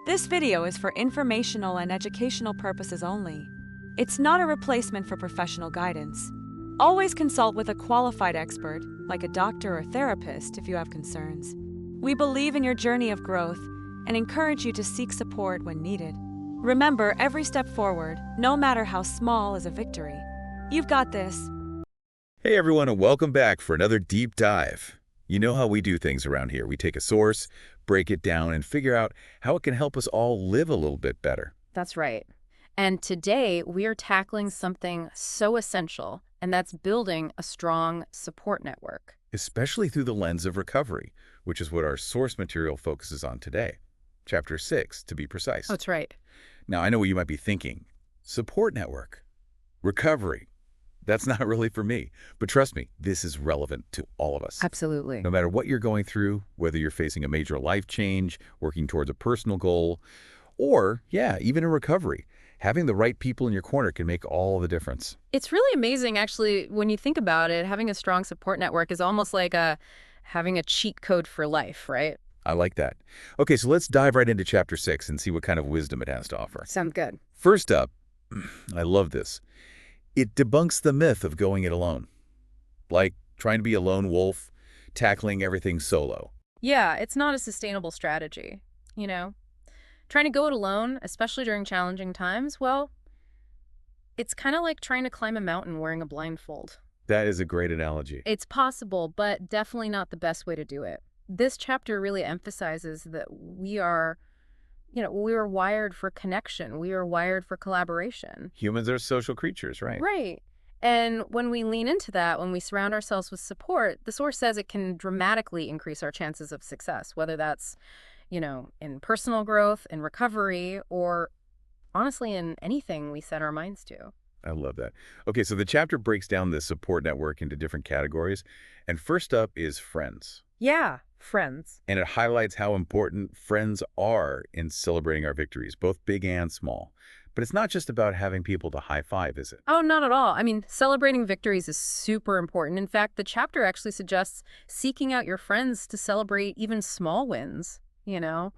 This video is for informational and educational purposes only. It's not a replacement for professional guidance. Always consult with a qualified expert, like a doctor or therapist, if you have concerns. We believe in your journey of growth and encourage you to seek support when needed. Remember, every step forward, no matter how small, is a victory. You've got this. Hey everyone, and welcome back for another deep dive. You know how we do things around here. We take a source, break it down, and figure out how it can help us all live a little bit better. That's right. And today we are tackling something so essential, and that's building a strong support network. Especially through the lens of recovery, which is what our source material focuses on today. Chapter 6, to be precise. That's right. Now, I know what you might be thinking. Support network. Recovery. That's not really for me. But trust me, this is relevant to all of us. Absolutely. No matter what you're going through, whether you're facing a major life change, working towards a personal goal, or, even in recovery, having the right people in your corner can make all the difference. It's really amazing, actually, when you think about it. Having a strong support network is almost like having a cheat code for life, right? I like that. Okay, so let's dive right into Chapter 6 and see what kind of wisdom it has to offer. Sounds good. First up, I love this. It debunks the myth of going it alone. Like trying to be a lone wolf, tackling everything solo. Yeah, it's not a sustainable strategy, you know? Trying to go it alone, especially during challenging times, well, it's kind of like trying to climb a mountain wearing a blindfold. That is a great analogy. It's possible, but definitely not the best way to do it. This chapter really emphasizes that we are wired for connection. We are wired for collaboration. Humans are social creatures, right? Right. And when we lean into that, when we surround ourselves with support, the source says it can dramatically increase our chances of success, whether that's, in personal growth, in recovery, or honestly in anything we set our minds to. I love that. Okay, so the chapter breaks down the support network into different categories. And first up is friends. Yeah, friends. And it highlights how important friends are in celebrating our victories, both big and small. But it's not just about having people to high five, is it? Oh, not at all. I mean, celebrating victories is super important. In fact, the chapter actually suggests seeking out your friends to celebrate even small wins.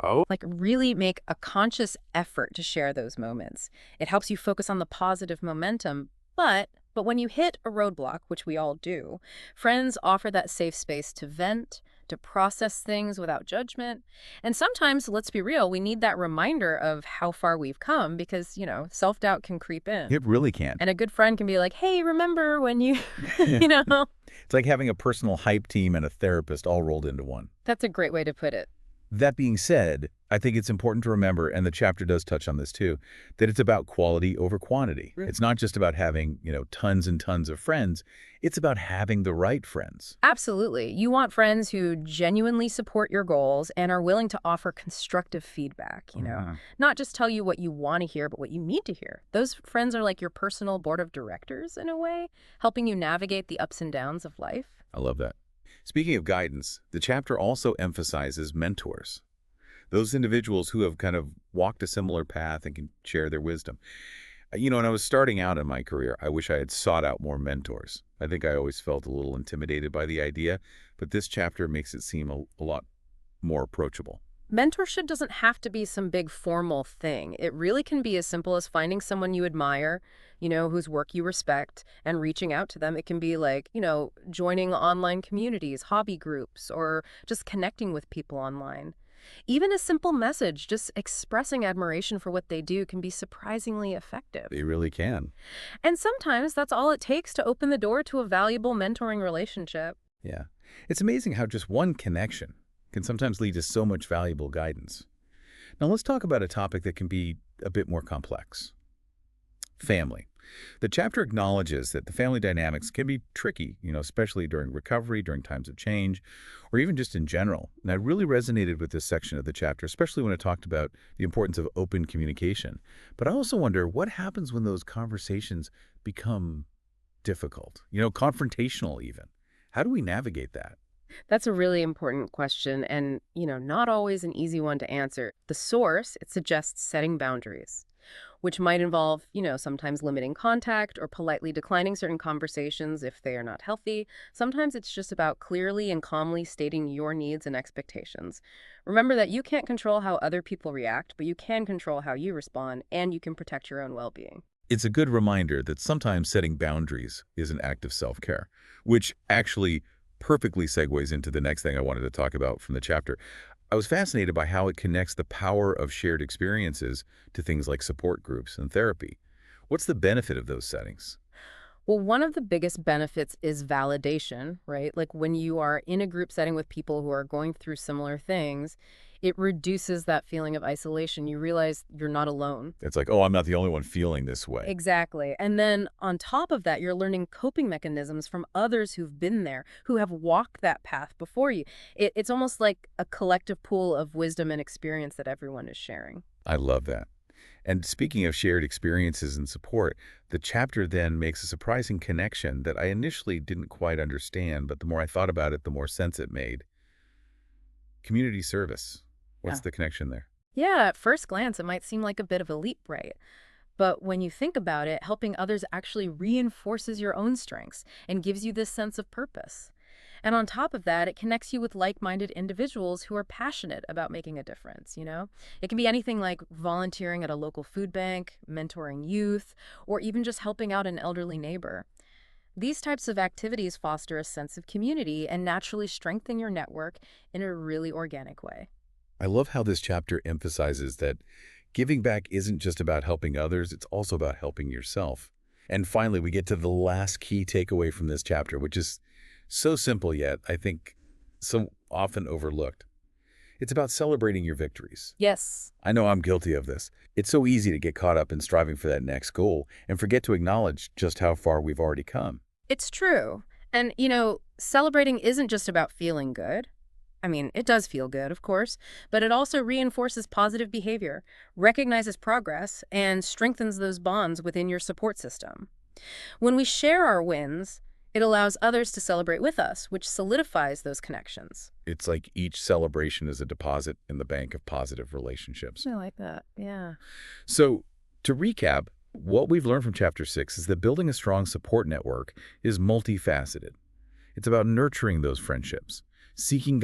Oh. Like really make a conscious effort to share those moments. It helps you focus on the positive momentum, but when you hit a roadblock, which we all do, friends offer that safe space to vent, to process things without judgment. And sometimes, let's be real, we need that reminder of how far we've come because, self-doubt can creep in. It really can. And a good friend can be like, hey, remember when you, you know? It's like having a personal hype team and a therapist all rolled into one. That's a great way to put it. That being said, I think it's important to remember, and the chapter does touch on this too, that it's about quality over quantity. Right. It's not just about having, tons and tons of friends. It's about having the right friends. Absolutely. You want friends who genuinely support your goals and are willing to offer constructive feedback, Not just tell you what you want to hear, but what you need to hear. Those friends are like your personal board of directors in a way, helping you navigate the ups and downs of life. I love that. Speaking of guidance, the chapter also emphasizes mentors. Those individuals who have kind of walked a similar path and can share their wisdom. When I was starting out in my career, I wish I had sought out more mentors. I think I always felt a little intimidated by the idea, but this chapter makes it seem a lot more approachable. Mentorship doesn't have to be some big formal thing. It really can be as simple as finding someone you admire, whose work you respect, and reaching out to them. It can be like, joining online communities, hobby groups, or just connecting with people online. Even a simple message, just expressing admiration for what they do, can be surprisingly effective. They really can. And sometimes that's all it takes to open the door to a valuable mentoring relationship. Yeah. It's amazing how just one connection can sometimes lead to so much valuable guidance. Now let's talk about a topic that can be a bit more complex. Family. The chapter acknowledges that the family dynamics can be tricky, especially during recovery, during times of change, or even just in general. And I really resonated with this section of the chapter, especially when it talked about the importance of open communication. But I also wonder what happens when those conversations become difficult, confrontational even. How do we navigate that? That's a really important question and, not always an easy one to answer. The source, it suggests setting boundaries. which might involve, sometimes limiting contact or politely declining certain conversations if they are not healthy. Sometimes it's just about clearly and calmly stating your needs and expectations. Remember that you can't control how other people react, but you can control how you respond, and you can protect your own well-being. It's a good reminder that sometimes setting boundaries is an act of self-care, which actually perfectly segues into the next thing I wanted to talk about from the chapter. I was fascinated by how it connects the power of shared experiences to things like support groups and therapy. What's the benefit of those settings? Well, one of the biggest benefits is validation, right? Like when you are in a group setting with people who are going through similar things, it reduces that feeling of isolation. You realize you're not alone. It's like, oh, I'm not the only one feeling this way. Exactly. And then on top of that, you're learning coping mechanisms from others who've been there, who have walked that path before you. It's almost like a collective pool of wisdom and experience that everyone is sharing. I love that. And speaking of shared experiences and support, the chapter then makes a surprising connection that I initially didn't quite understand, but the more I thought about it, the more sense it made. Community service. What's Yeah. the connection there? Yeah, at first glance, it might seem like a bit of a leap, right? But when you think about it, helping others actually reinforces your own strengths and gives you this sense of purpose. And on top of that, it connects you with like-minded individuals who are passionate about making a difference. It can be anything like volunteering at a local food bank, mentoring youth, or even just helping out an elderly neighbor. These types of activities foster a sense of community and naturally strengthen your network in a really organic way. I love how this chapter emphasizes that giving back isn't just about helping others, it's also about helping yourself. And finally, we get to the last key takeaway from this chapter, which is so simple yet, I think, so often overlooked. It's about celebrating your victories. Yes. I know I'm guilty of this. It's so easy to get caught up in striving for that next goal and forget to acknowledge just how far we've already come. It's true. And, celebrating isn't just about feeling good. I mean, it does feel good, of course, but it also reinforces positive behavior, recognizes progress, and strengthens those bonds within your support system. When we share our wins, it allows others to celebrate with us, which solidifies those connections. It's like each celebration is a deposit in the bank of positive relationships. I like that. Yeah. So, to recap, what we've learned from Chapter 6 is that building a strong support network is multifaceted. It's about nurturing those friendships, seeking